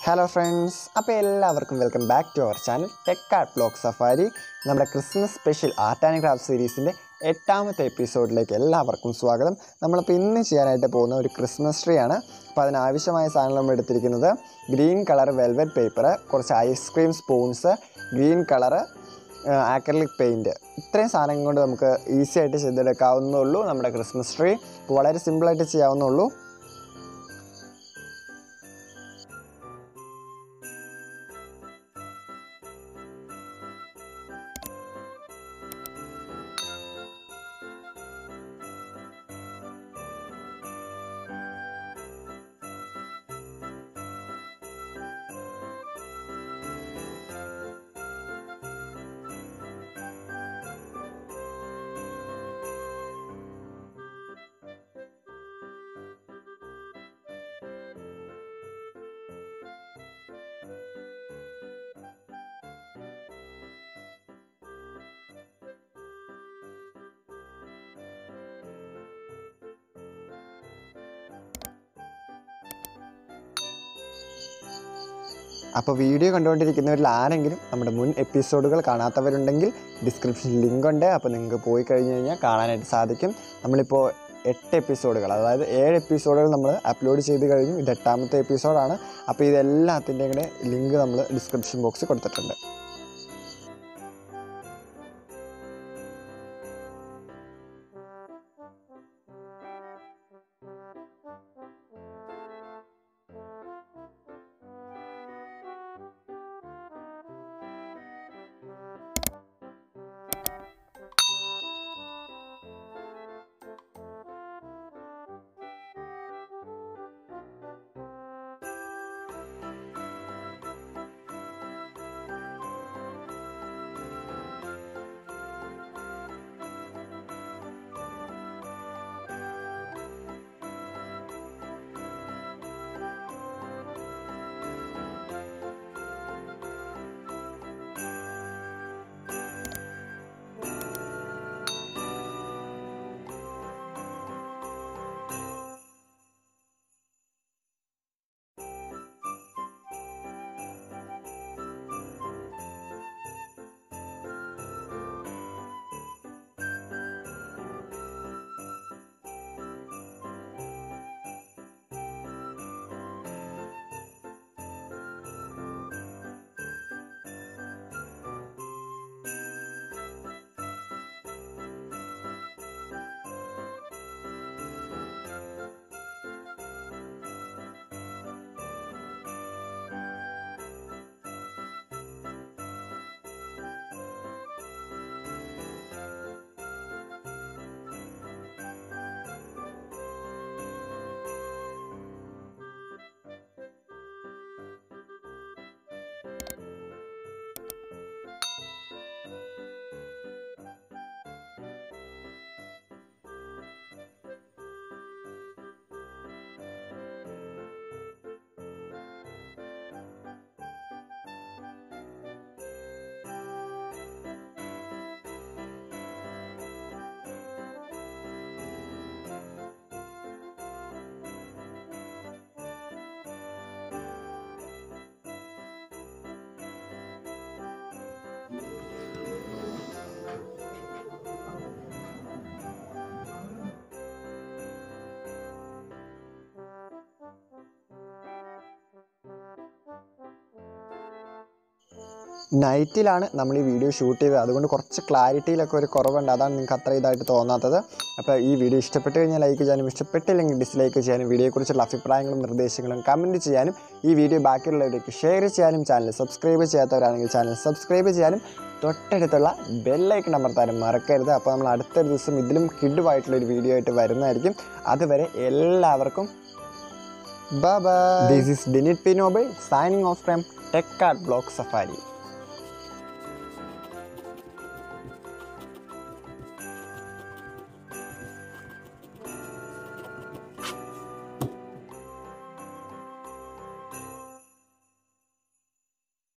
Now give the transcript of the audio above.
Hello friends, welcome back to our channel Tech Art Vlog Safari. നമ്മുടെ Christmas special art and craft സീരീസിൻ്റെ 8ാമത്തെ എപ്പിസോഡിലേക്ക് എല്ലാവർക്കും സ്വാഗതം. നമ്മളിപ്പോൾ ഇന്ന് ചെയ്യാനായിട്ട് പോകുന്ന ഒരു ക്രിസ്മസ് ട്രീ ആണ്. അപ്പോൾ അതിനാവശ്യമായ സാധനങ്ങൾ നമ്മൾ എടുത്തിരിക്കുന്നത് ഗ്രീൻ കളർ വെൽവെറ്റ് പേപ്പർ, കുറച്ച് ice cream spoons, green colour acrylic paint. ഇത്രയും സാധനങ്ങൾ കൊണ്ട് നമുക്ക് ഈസി ആയിട്ട് ചെയ്തെടുക്കാവുന്നുള്ളൂ നമ്മുടെ ക്രിസ്മസ് ട്രീ. വളരെ സിമ്പിളായിട്ട് ചെയ്യാവുന്നുള്ളൂ. അപ്പോൾ വീഡിയോ കണ്ടുകൊണ്ടിരിക്കുന്നവരിൽ ആരെങ്കിലും നമ്മുടെ മുൻ എപ്പിസോഡുകൾ കാണാത്തവരുണ്ടെങ്കിൽ ഡിസ്ക്രിപ്ഷനിൽ ലിങ്ക് ഉണ്ട്. അപ്പോൾ നിങ്ങൾക്ക് പോയി കഴിഞ്ഞ് കഴിഞ്ഞാൽ കാണാനായിട്ട് സാധിക്കും. നമ്മളിപ്പോൾ 8 എപ്പിസോഡുകൾ, അതായത് 7 എപ്പിസോഡുകൾ നമ്മൾ അപ്ലോഡ് ചെയ്ത് കഴിഞ്ഞു. ഇത് 8ാമത്തെ എപ്പിസോഡാണ്. അപ്പോൾ ഇതെല്ലാത്തിൻ്റെയും കൂടെ ലിങ്ക് നമ്മൾ ഡിസ്ക്രിപ്ഷൻ ബോക്സിൽ കൊടുത്തിട്ടുണ്ട്. നൈറ്റിലാണ് നമ്മൾ ഈ വീഡിയോ ഷൂട്ട് ചെയ്തത്, അതുകൊണ്ട് കുറച്ച് ക്ലാരിറ്റിയിലൊക്കെ ഒരു കുറവുണ്ട്. അതാണ് നിങ്ങൾക്ക് അത്ര ഇതായിട്ട് തോന്നാത്തത്. അപ്പോൾ ഈ വീഡിയോ ഇഷ്ടപ്പെട്ട് കഴിഞ്ഞാൽ ലൈക്ക് ചെയ്യാനും, ഇഷ്ടപ്പെട്ടില്ലെങ്കിൽ ഡിസ്ലൈക്ക് ചെയ്യാനും, വീഡിയോയെക്കുറിച്ചുള്ള അഭിപ്രായങ്ങളും നിർദ്ദേശങ്ങളും കമൻറ്റ് ചെയ്യാനും, ഈ വീഡിയോ ബാക്കിയുള്ളവർക്ക് ഷെയർ ചെയ്യാനും, ചാനൽ സബ്സ്ക്രൈബ് ചെയ്യാത്തവരാണെങ്കിൽ ചാനൽ സബ്സ്ക്രൈബ് ചെയ്യാനും, തൊട്ടടുത്തുള്ള ബെല്ലൈക്കൺ അമർത്താനും മറക്കരുത്. അപ്പോൾ നമ്മൾ അടുത്തൊരു ദിവസം ഇതിലും കിഡുമായിട്ടുള്ളൊരു വീഡിയോ ആയിട്ട് വരുന്നതായിരിക്കും. അതുവരെ എല്ലാവർക്കും bye bye. This is Dinite Tech signing off from Tech Art Vlog Safari.